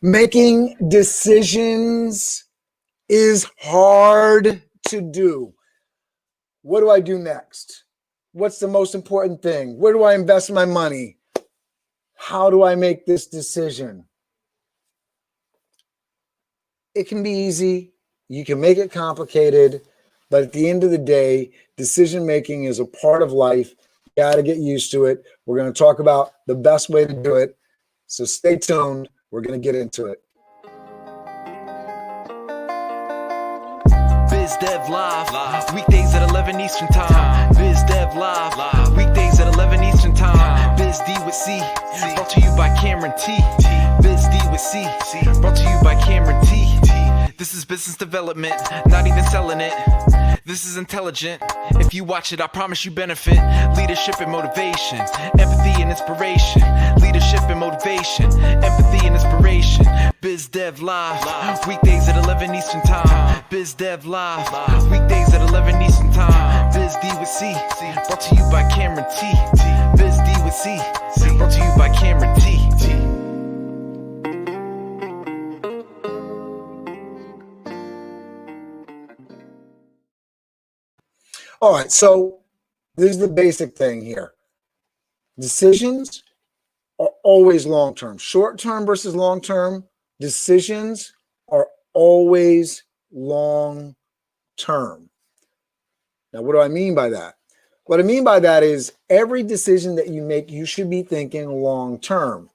Making decisions is hard to do. What do I do next? What's the most important thing? Where do I invest my money? How do I make this decision? It can be easy. You can make it complicated. But at the end of the day, decision making is a part of life. You got to get used to it. We're going to talk about the best way to do it. So stay tuned. We're going to get into it. BizDev Live, weekdays at 11 Eastern Time. BizDev Live, weekdays at 11 Eastern Time. BizD with C, brought to you by Cameron T. BizD with C, brought to you by Cameron T. This is business development, not even selling it. This is intelligent. If you watch it, I promise you benefit. Leadership and motivation, empathy and inspiration. Leadership and motivation, empathy and inspiration. BizDev Live, weekdays at 11 Eastern Time. BizDev Live, weekdays at 11 Eastern Time. BizD with C, brought to you by Cameron T. BizD with C, brought to you by Cameron T. All right, so this is the basic thing here. Decisions are always long-term. Short-term versus long-term, decisions are always long-term. Now, what do I mean by that? What I mean by that is every decision that you make, you should be thinking long-term.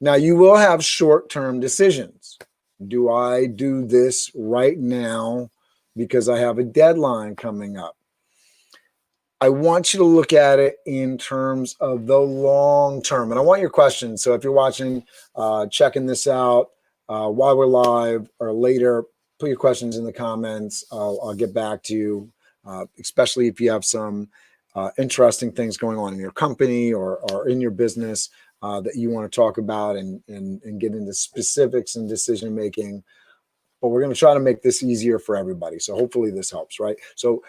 Now, you will have short-term decisions. Do I do this right now because I have a deadline coming up? I want you to look at it in terms of the long term. And I want your questions. So if you're watching, checking this out while we're live or later, put your questions in the comments. I'll get back to you, especially if you have some interesting things going on in your company or in your business that you want to talk about and get into specifics and decision making. But we're going to try to make this easier for everybody. So hopefully this helps, right? So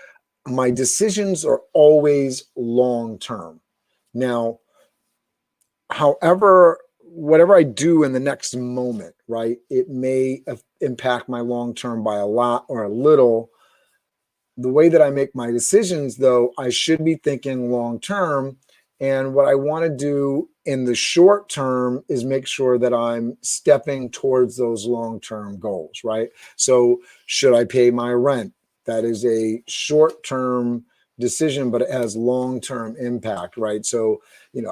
my decisions are always long-term. Now, however, whatever I do in the next moment, right, it may impact my long-term by a lot or a little. The way that I make my decisions, though, I should be thinking long-term. And what I want to do in the short term is make sure that I'm stepping towards those long-term goals, right? So should I pay my rent? That is a short-term decision, but it has long-term impact, right? So,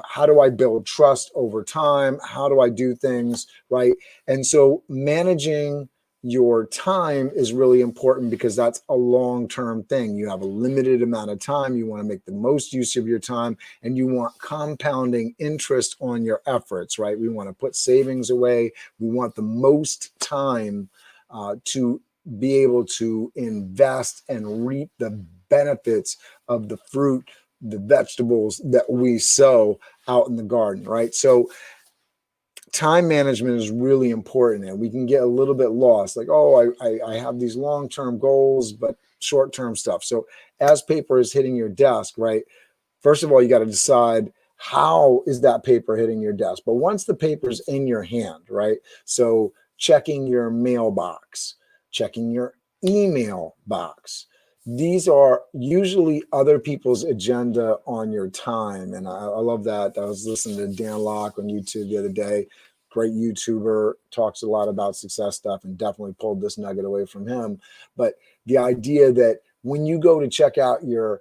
how do I build trust over time? How do I do things, right? And so managing your time is really important because that's a long-term thing. You have a limited amount of time. You want to make the most use of your time, and you want compounding interest on your efforts, right? We want to put savings away. We want the most time to be able to invest and reap the benefits of the fruit, the vegetables that we sow out in the garden, right? So time management is really important, and we can get a little bit lost. Like, oh, I have these long-term goals, but short-term stuff. So as paper is hitting your desk, right? First of all, you got to decide how is that paper hitting your desk. But once the paper's in your hand, right? So checking your mailbox, checking your email box. These are usually other people's agenda on your time. And I love that. I was listening to Dan Lok on YouTube the other day. Great YouTuber, talks a lot about success stuff, and definitely pulled this nugget away from him. But the idea that when you go to check out your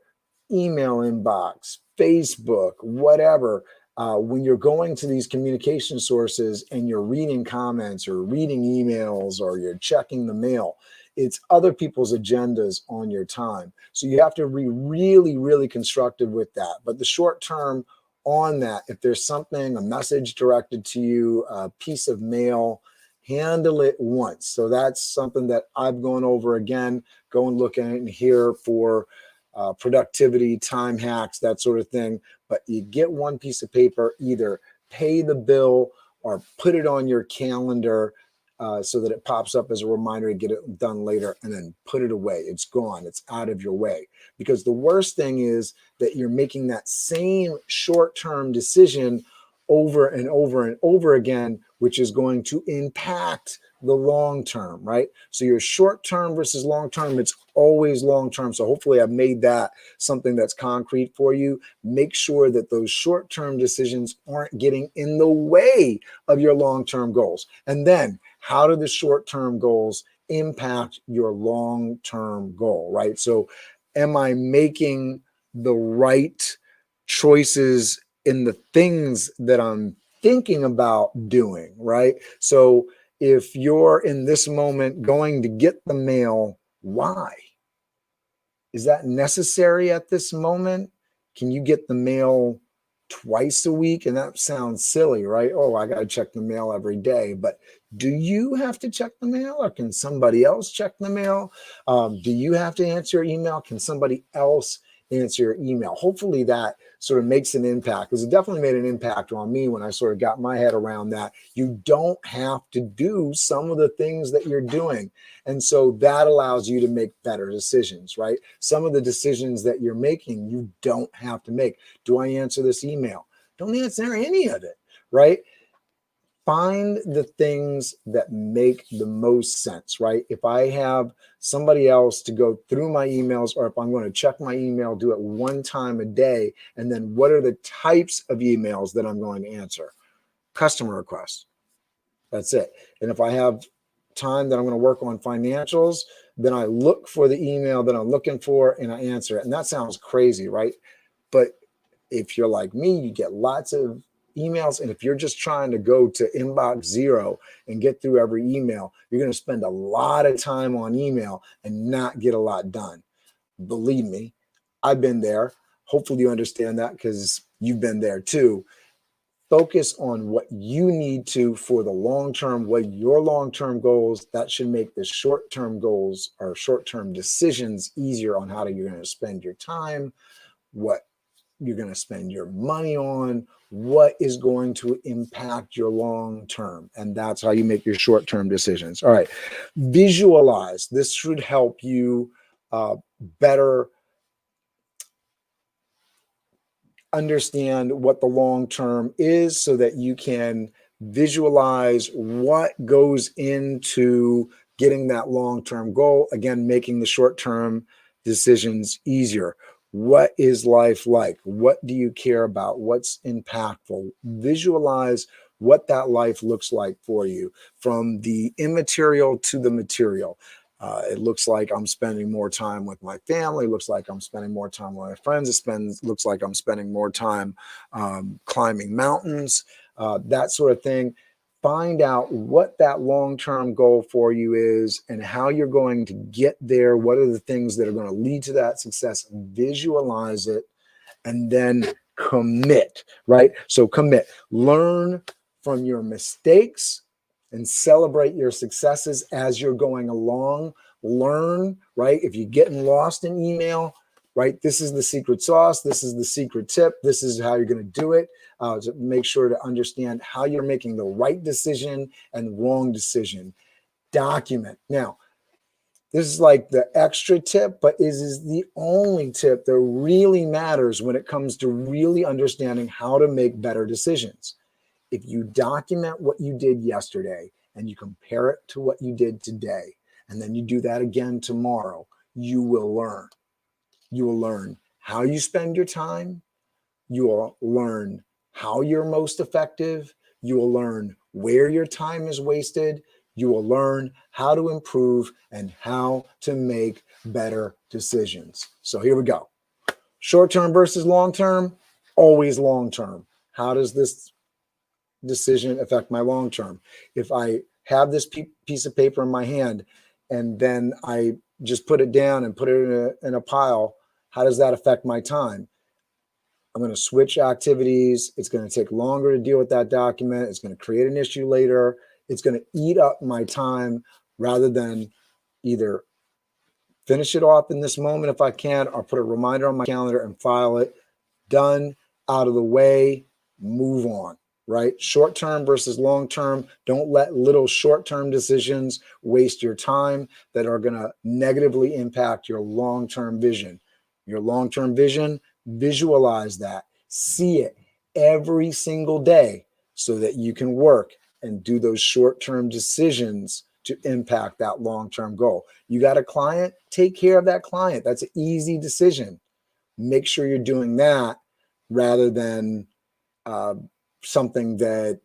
email inbox, Facebook, whatever, when you're going to these communication sources and you're reading comments or reading emails or you're checking the mail, it's other people's agendas on your time. So you have to be really, really constructive with that. But the short term on that, if there's something, a message directed to you, a piece of mail, handle it once. So that's something that I've gone over again, go and look at it and hear for productivity, time hacks, that sort of thing. But you get one piece of paper, either pay the bill or put it on your calendar so that it pops up as a reminder to get it done later, and then put it away. It's gone. It's out of your way. Because the worst thing is that you're making that same short-term decision over and over and over again which is going to impact the long term, right? So your short term versus long term, it's always long term. So hopefully I've made that something that's concrete for you. Make sure that those short term decisions aren't getting in the way of your long term goals. And then how do the short term goals impact your long term goal, right? So am I making the right choices in the things that I'm thinking about doing, right? So if you're in this moment going to get the mail, why? Is that necessary at this moment? Can you get the mail twice a week? And that sounds silly, right? Oh, I got to check the mail every day. But do you have to check the mail, or can somebody else check the mail? Do you have to answer your email? Can somebody else answer your email? Hopefully that sort of makes an impact, because it definitely made an impact on me when I sort of got my head around that. You don't have to do some of the things that you're doing. And so that allows you to make better decisions, right? Some of the decisions that you're making, you don't have to make. Do I answer this email? Don't answer any of it, right? Find the things that make the most sense, right? If I have somebody else to go through my emails, or if I'm going to check my email, do it one time a day. And then what are the types of emails that I'm going to answer? Customer requests. That's it. And if I have time that I'm going to work on financials, then I look for the email that I'm looking for and I answer it. And that sounds crazy, right? But if you're like me, you get lots of emails. And if you're just trying to go to inbox zero and get through every email, you're going to spend a lot of time on email and not get a lot done. Believe me, I've been there. Hopefully you understand that, because you've been there too. Focus on what you need to for the long term, what your long-term goals. That should make the short-term goals or short-term decisions easier on how you're going to spend your time, what you're going to spend your money on, what is going to impact your long term. And that's how you make your short-term decisions. All right. Visualize. This should help you better understand what the long term is, so that you can visualize what goes into getting that long-term goal. Again, making the short-term decisions easier. What is life like? What do you care about? What's impactful? Visualize what that life looks like for you, from the immaterial to the material. It looks like I'm spending more time with my family. It looks like I'm spending more time with my friends. Looks like I'm spending more time climbing mountains, that sort of thing. Find out what that long-term goal for you is and how you're going to get there. What are the things that are going to lead to that success? Visualize it and then commit, right? So commit. Learn from your mistakes and celebrate your successes as you're going along. Learn, right? If you're getting lost in email, right? This is the secret sauce. This is the secret tip. This is how you're going to do it. To make sure to understand how you're making the right decision and wrong decision. Document. Now, this is like the extra tip, but is the only tip that really matters when it comes to really understanding how to make better decisions. If you document what you did yesterday and you compare it to what you did today, and then you do that again tomorrow, you will learn. You will learn how you spend your time. You will learn how you're most effective. You will learn where your time is wasted. You will learn how to improve and how to make better decisions. So here we go. Short-term versus long-term, always long-term. How does this decision affect my long-term? If I have this piece of paper in my hand and then I just put it down and put it in a pile, how does that affect my time? I'm going to switch activities. It's going to take longer to deal with that document. It's going to create an issue later. It's going to eat up my time, rather than either finish it off in this moment if I can, or put a reminder on my calendar and file it. Done, out of the way, move on, right? Short-term versus long-term. Don't let little short-term decisions waste your time that are going to negatively impact your long-term vision. Your long-term vision, visualize that. See it every single day so that you can work and do those short-term decisions to impact that long-term goal. You got a client, take care of that client. That's an easy decision. Make sure you're doing that rather than something that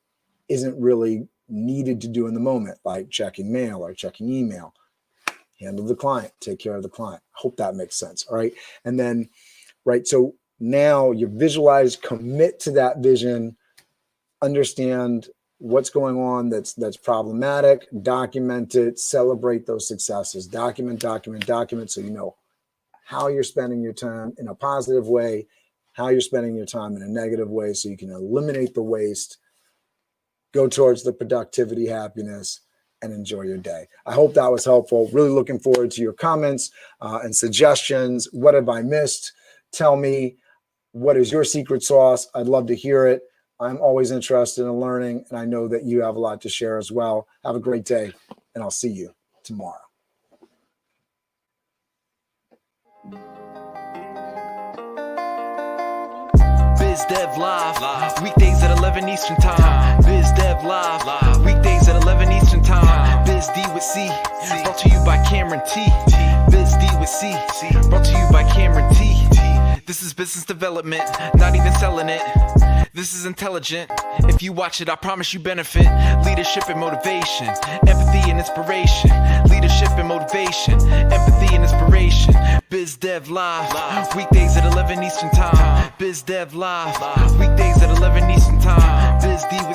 isn't really needed to do in the moment, like checking mail or checking email. Handle the client, take care of the client. Hope that makes sense. All right. And then, right. So now you visualize, commit to that vision, understand what's going on that's problematic, document it, celebrate those successes, document, so you know how you're spending your time in a positive way, how you're spending your time in a negative way, so you can eliminate the waste, go towards the productivity, happiness, and enjoy your day. I hope that was helpful. Really looking forward to your comments and suggestions. What have I missed? Tell me, what is your secret sauce? I'd love to hear it. I'm always interested in learning, and I know that you have a lot to share as well. Have a great day, and I'll see you tomorrow. Biz Dev Live, weekdays at 11 Eastern Time. Biz Dev Live, weekdays at 11 Eastern Time. Biz D with C, brought to you by Cameron T. Biz D with C, brought to you by Cameron T. This is business development, not even selling it. This is intelligent. If you watch it, I promise you benefit. Leadership and motivation, empathy and inspiration. Leadership and motivation, empathy and inspiration. Biz Dev Live, weekdays at 11 Eastern Time. Biz Dev Live, weekdays at 11 Eastern Time. Biz D with